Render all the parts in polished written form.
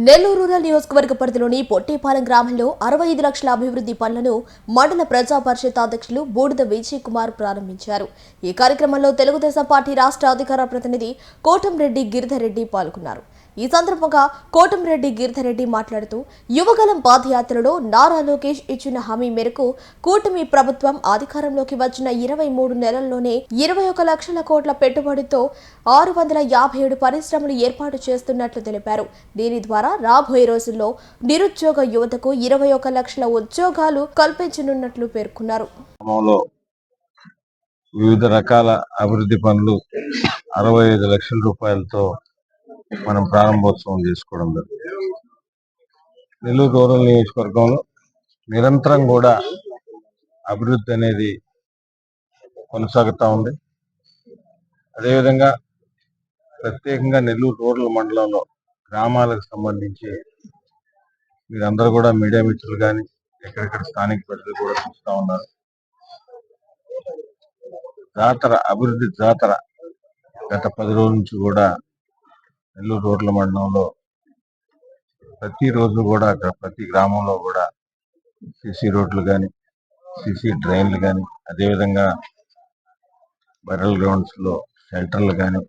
Nellore rural నియోజకవర్గ పరిధిలోని పొట్టేపాలెం గ్రామంలో 65 లక్షల అభివృద్ధి పనులను మండల ప్రజా పరిషత్ అధ్యక్షులు బూడిద విజయ్ కుమార్ ప్రారంభించారు. ఈ కార్యక్రమంలో తెలుగుదేశం పార్టీ రాష్ట్ర అధికార ప్రతినిధి కోటంరెడ్డి గిరిధర్ రెడ్డి పాల్గొన్నారు. ఈ సందర్భంగా కోటంరెడ్డి గిరిధర్ రెడ్డి మాట్లాడుతూ యువగలం పాదయాత్రలో నారా లోకేష్ ఇచ్చిన హామీ మేరకు కూటమి ప్రభుత్వం అధికారంలోకి వచ్చిన 23 నెలల్లోనే 21 లక్షల కోట్ల పెట్టుబడితో 657 పరిశ్రమలు ఏర్పాటు చేస్తున్నట్లు తెలిపారు. దీని ద్వారా రాబోయే రోజుల్లో నిరుద్యోగ యువతకు 21 లక్షల ఉద్యోగాలు కల్పించనున్నట్లు పేర్కొన్నారు. వివిధ రకాల అభివృద్ధి పనులు 65 లక్షల రూపాయలతో మనం ప్రారంభోత్సవం చేసుకోవడం జరిగింది. నెల్లూరు రూరల్ నియోజకవర్గంలో నిరంతరం కూడా అభివృద్ధి అనేది కొనసాగుతూ ఉంది. అదేవిధంగా ప్రత్యేకంగా నెల్లూరు రూరల్ మండలంలో గ్రామాలకు సంబంధించి మీరందరూ కూడా మీడియా మిత్రులు కానీ ఎక్కడెక్కడ స్థానిక ప్రజలు కూడా చూస్తూ ఉన్నారు. జాతర అభివృద్ధి జాతర గత 10 రోజుల నుంచి కూడా నెల్లూరు రూరల్ మండలంలో ప్రతిరోజు కూడా అక్కడ ప్రతి గ్రామంలో కూడా సిసి రోడ్లు కానీ సిసి డ్రైన్లు కానీ అదేవిధంగా బరల్ గ్రౌండ్స్ లో షెల్టర్లు కానీ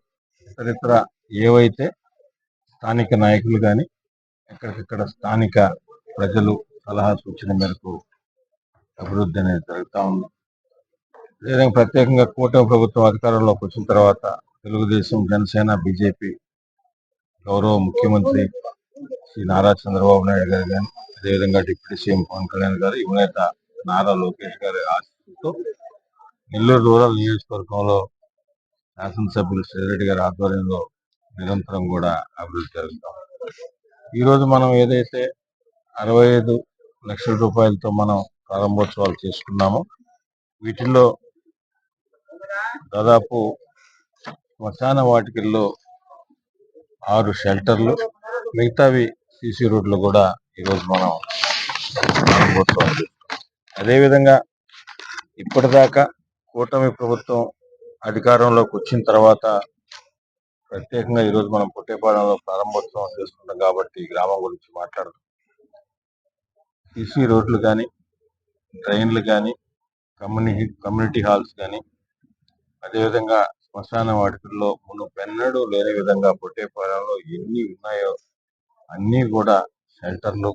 ఇతర ఏవైతే స్థానిక నాయకులు కానీ ఎక్కడికక్కడ స్థానిక ప్రజలు సలహా సూచన మేరకు అభివృద్ధి అనేది జరుగుతూ ఉంది. అదేవిధంగా ప్రత్యేకంగా కూటమి ప్రభుత్వం అధికారంలోకి వచ్చిన తర్వాత తెలుగుదేశం, జనసేన, బీజేపీ గౌరవ ముఖ్యమంత్రి శ్రీ నారా చంద్రబాబు నాయుడు గారు కానీ అదేవిధంగా డిప్యూటీ సీఎం పవన్ కళ్యాణ్ గారు, యువనేత నారా లోకేష్ గారి ఆశీస్సుతో నెల్లూరు రూరల్ నియోజకవర్గంలో శాసనసభ్యులు శ్రీరెడ్డి గారి ఆధ్వర్యంలో నిరంతరం కూడా అభివృద్ధి జరుగుతాం. ఈరోజు మనం ఏదైతే 65 లక్షల రూపాయలతో మనం ప్రారంభోత్సవాలు చేసుకున్నామో వీటిల్లో దాదాపు శ్మశాన వాటికల్లో 6 షెల్టర్లు, మిగతావి సిసి రోడ్లు కూడా ఈరోజు మనం ప్రారంభోత్సవం చేస్తున్నాం. అదేవిధంగా ఇప్పటిదాకా కూటమి ప్రభుత్వం అధికారంలోకి వచ్చిన తర్వాత ప్రత్యేకంగా ఈరోజు మనం పొట్టేపాలెంలో ప్రారంభోత్సవం చేసుకుంటాం కాబట్టి ఈ గ్రామం గురించి మాట్లాడుతాం. సిసి రోడ్లు కానీ, డ్రైన్లు కానీ, కమ్యూనిటీ హాల్స్ కానీ, అదేవిధంగా శ్మశాన వాటికల్లో మునుపెన్నడూ లేని విధంగా పొట్టేపాలెంలో ఎన్ని ఉన్నాయో అన్నీ కూడా షెల్టర్లు,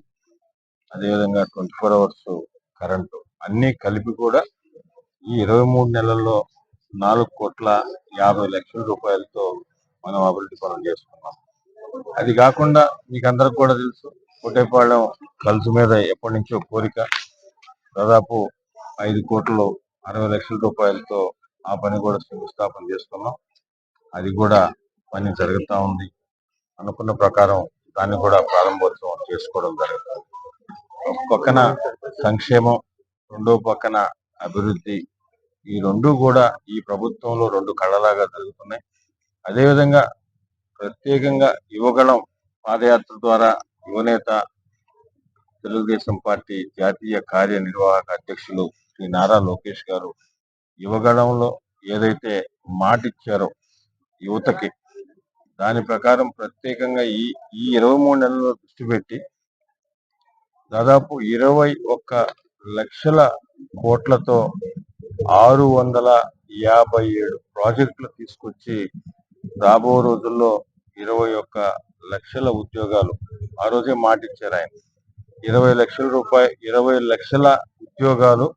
అదేవిధంగా 24 అవర్స్ కరెంటు అన్నీ కలిపి కూడా ఈ 23 నెలల్లో 4,50,00,000 రూపాయలతో మనం అభివృద్ధి పనులు చేసుకున్నాం. అది కాకుండా మీకు అందరికి కూడా తెలుసు, పొట్టేపాలెం కలుసు మీద ఎప్పటి నుంచో కోరిక. దాదాపు 5,60,00,000 రూపాయలతో ఆ పని కూడా శంకుస్థాపన చేసుకున్నాం. అది కూడా పని జరుగుతూ ఉంది. అనుకున్న ప్రకారం దాన్ని కూడా ప్రారంభోత్సవం చేసుకోవడం జరుగుతుంది. ఒక పక్కన సంక్షేమం, రెండో పక్కన అభివృద్ధి, ఈ రెండు కూడా ఈ ప్రభుత్వంలో 2 కళ్ళలాగా జరుగుతున్నాయి. అదేవిధంగా ప్రత్యేకంగా యువగళం పాదయాత్ర ద్వారా యువనేత తెలుగుదేశం పార్టీ జాతీయ కార్యనిర్వాహక అధ్యక్షులు శ్రీ నారా లోకేష్ గారు యువగళంలో ఏదైతే మాట ఇచ్చారో యువతకి, దాని ప్రకారం ప్రత్యేకంగా ఈ 23 నెలల్లో దృష్టి పెట్టి దాదాపు 21 లక్షల కోట్లతో 657 ప్రాజెక్టులు తీసుకొచ్చి రాబో రోజుల్లో 21 లక్షల ఉద్యోగాలు, ఆ రోజే మాట ఇచ్చారు ఆయన, 20 లక్షల ఉద్యోగాలు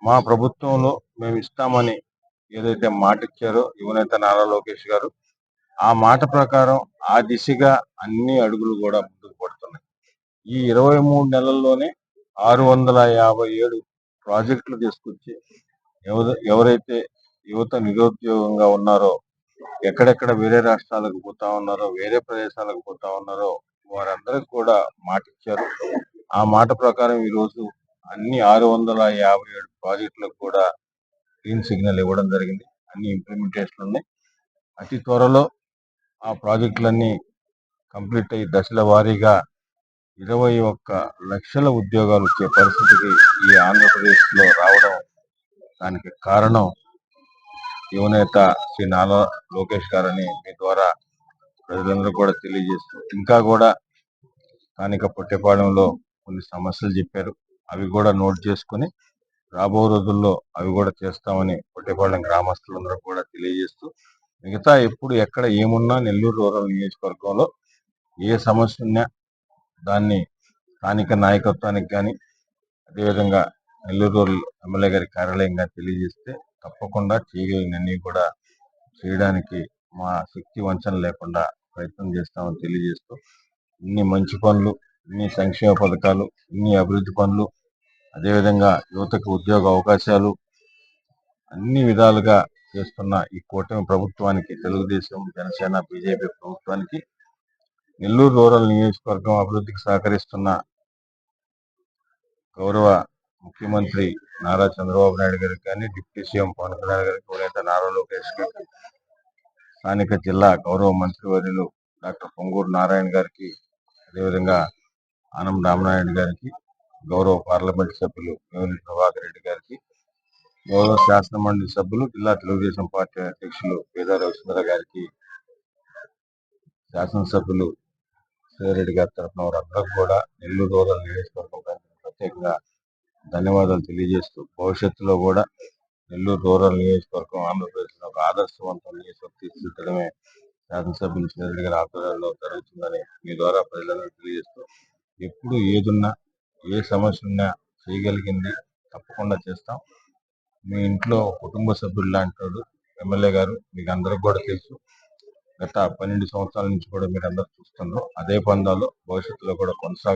మా ప్రభుత్వంలో మేము ఇస్తామని ఏదైతే మాట ఇచ్చారో యువనేత నారా లోకేష్ గారు, ఆ మాట ప్రకారం ఆ దిశగా అన్ని అడుగులు కూడా ముందుకు పడుతున్నాయి. ఈ 23 నెలల్లోనే 657 ప్రాజెక్టులు తీసుకొచ్చి ఎవరైతే యువత నిరుద్యోగంగా ఉన్నారో, ఎక్కడెక్కడ వేరే రాష్ట్రాలకు పోతా ఉన్నారో, వేరే ప్రదేశాలకు పోతా ఉన్నారో వారందరికి కూడా మాట ఇచ్చారు. ఆ మాట ప్రకారం ఈరోజు అన్ని 657 ప్రాజెక్టులకు కూడా గ్రీన్ సిగ్నల్ ఇవ్వడం జరిగింది. అన్ని ఇంప్లిమెంటేషన్ ఉన్నాయి. అతి త్వరలో ఆ ప్రాజెక్టులన్నీ కంప్లీట్ అయ్యి దశల వారీగా 21 లక్షల ఉద్యోగాలు వచ్చే పరిస్థితికి ఈ ఆంధ్రప్రదేశ్ లో రావడం, దానికి కారణం యువనేత శ్రీ నారా లోకేష్ గారని మీ ద్వారా ప్రజలందరూ కూడా తెలియజేస్తూ, ఇంకా కూడా స్థానిక పొట్టేపాలెంలో కొన్ని సమస్యలు చెప్పారు. అవి కూడా నోట్ చేసుకొని రాబో రోజుల్లో అవి కూడా చేస్తామని పొట్టేపాలెం గ్రామస్తులందరూ కూడా తెలియజేస్తూ, మిగతా ఎప్పుడు ఎక్కడ ఏమున్నా నెల్లూరు రూరల్ నియోజకవర్గంలో ఏ సమస్య ఉన్నా దాన్ని స్థానిక నాయకత్వానికి కానీ, అదేవిధంగా నెల్లూరు రూరల్ ఎమ్మెల్యే గారి కార్యాలయం కానీ తెలియజేస్తే తప్పకుండా చేయగలిగినన్ని కూడా చేయడానికి మా శక్తి వంచన లేకుండా ప్రయత్నం చేస్తామని తెలియజేస్తూ, ఇన్ని మంచి పనులు, ఇన్ని సంక్షేమ పథకాలు, ఇన్ని అభివృద్ధి పనులు, అదేవిధంగా యువతకు ఉద్యోగ అవకాశాలు అన్ని విధాలుగా చేస్తున్న ఈ కూటమి ప్రభుత్వానికి, తెలుగుదేశం, జనసేన, బీజేపీ ప్రభుత్వానికి, నెల్లూరు రూరల్ నియోజకవర్గం అభివృద్ధికి సహకరిస్తున్న గౌరవ ముఖ్యమంత్రి నారా చంద్రబాబు నాయుడు గారికి కానీ, డిప్యూటీ సీఎం పవన్ కళ్యాణ్ గారికి, యువనేత నారా లోకేష్ గారికి, స్థానిక జిల్లా గౌరవ మంత్రివర్యులు డాక్టర్ పొంగూరు నారాయణ గారికి, అదేవిధంగా ఆనం రామనారాయణ గారికి, గౌరవ పార్లమెంట్ సభ్యులు వేమిరెడ్డి ప్రభాకర్ రెడ్డి గారికి, గౌరవ శాసన మండలి సభ్యులు జిల్లా తెలుగుదేశం పార్టీ అధ్యక్షులు పేదారి రవిచంద్ర గారికి, శాసనసభ్యులు శ్రీరెడ్డి గారి తరఫున వారందరూ కూడా నెల్లూరు రూరల్ నియోజకవర్గం ప్రత్యేకంగా ధన్యవాదాలు తెలియజేస్తూ, భవిష్యత్తులో కూడా నెల్లూరు రూరల్ నియోజకవర్గం ఆంధ్రప్రదేశ్లో ఒక ఆదర్శవంతమైన నియోజకవర్గం తీర్చిదిద్దడమే శాసనసభ్యులు శ్రీరెడ్డి గారి ఆధ్వర్యంలో జరుగుతుందని మీ ద్వారా ప్రజలందరూ తెలియజేస్తూ, ఎప్పుడు ఏదున్నా ఏ సమస్య ఉన్నా చేయగలిగింది తప్పకుండా చేస్తాం. మీ ఇంట్లో కుటుంబ సభ్యులు లాంటి ఎమ్మెల్యే గారు మీకు అందరికి కూడా తెలుసు. గత 12 సంవత్సరాల నుంచి కూడా మీరు అందరూ చూస్తున్నారు. అదే పందాలు భవిష్యత్తులో కూడా కొనసాగుతారు.